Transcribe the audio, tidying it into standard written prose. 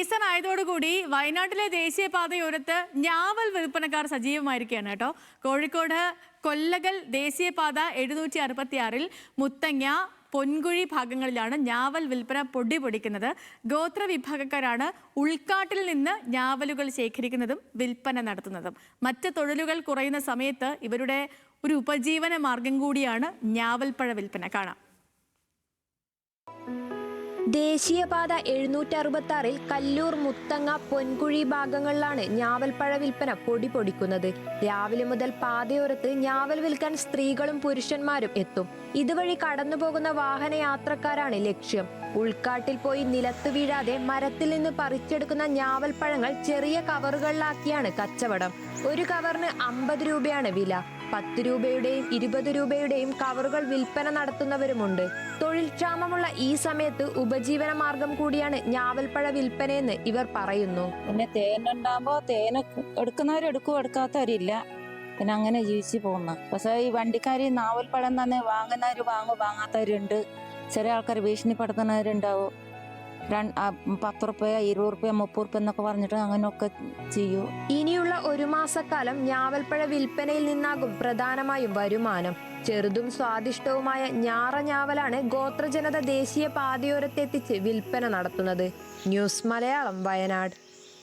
Season ആയതോടുകൂടി വയനാട്ടിലെ ദേശീയപാതയോരത്ത് ഞാവൽ വിൽപ്പനക്കാർ സജീവമായിരിക്കുകയാണ് കേട്ടോ. കോഴിക്കോട് കൊല്ലകൽ ദേശീയപാത 766 മുത്തങ്ങ പൊൻകുഴി ഭാഗങ്ങളിലാണ് ഞാവൽ വിൽപ്പന പൊടിപൊടിക്കുന്നത്. ഗോത്ര വിഭാഗക്കാരാണ് ഉൾക്കാട്ടിൽ നിന്ന് ഞാവലുകൾ ശേഖരിക്കുന്നതും വിൽപ്പന നടത്തുന്നതും. മറ്റ് തൊഴിലുകൾ കുറയുന്ന സമയത്ത് ഇവരുടെ ഒരു ഉപജീവന മാർഗം കൂടിയാണ് ഞാവൽപ്പഴ വിൽപ്പന. കാണാം. ദേശീയപാത 766 കല്ലൂർ മുത്തങ്ങ പൊൻകുഴി ഭാഗങ്ങളിലാണ് ഞാവൽപ്പഴ വിൽപ്പന പൊടിപൊടിക്കുന്നത്. രാവിലെ മുതൽ പാതയോരത്ത് ഞാവൽ വിൽക്കാൻ സ്ത്രീകളും പുരുഷന്മാരും എത്തും. ഇതുവഴി കടന്നുപോകുന്ന വാഹനയാത്രക്കാരാണ് ലക്ഷ്യം. ഉൾക്കാട്ടിൽ പോയി നിലത്ത് വീഴാതെ മരത്തിൽ നിന്ന് പറിച്ചെടുക്കുന്ന ഞാവൽപ്പഴങ്ങൾ ചെറിയ കവറുകളിലാക്കിയാണ് കച്ചവടം. ഒരു കവറിന് 50 രൂപയാണ് വില. 10 രൂപയുടെയും 20 രൂപയുടെയും കവറുകൾ വിൽപ്പന നടത്തുന്നവരുമുണ്ട്. തൊഴിൽ ക്ഷാമമുള്ള ഈ സമയത്ത് ഉപജീവന മാർഗം കൂടിയാണ് ഞാവൽപ്പഴ വിൽപ്പനയെന്ന് ഇവർ പറയുന്നു. പിന്നെ തേനുണ്ടാകുമ്പോ തേന് എടുക്കുന്നവരെടുക്കും, എടുക്കാത്തവരില്ല. പിന്നെ അങ്ങനെ ജീവിച്ചു പോകുന്ന. പക്ഷേ ഈ വണ്ടിക്കാര് നാവൽപ്പഴം തന്നെ വാങ്ങുന്നവര് വാങ്ങാത്തവരുണ്ട്. ചെറിയ ആൾക്കാർ ഭീഷണിപ്പെടുത്തുന്നവരുണ്ടാവും. 10 റുപ്യ 20 റുപ്യ 30 റുപ്യ എന്നൊക്കെ പറഞ്ഞിട്ട് അങ്ങനെയൊക്കെ ചെയ്യൂ. ഇനിയുള്ള ഒരു മാസക്കാലം ഞാവൽപ്പഴ വിൽപ്പനയിൽ നിന്നാകും പ്രധാനമായും വരുമാനം. ചെറുതും സ്വാദിഷ്ടവുമായ ഞാറ ഞാവലാണ് ഗോത്രജനത ദേശീയ പാതയോരത്തെത്തിച്ച് വിൽപ്പന നടത്തുന്നത്. ന്യൂസ് മലയാളം, വയനാട്.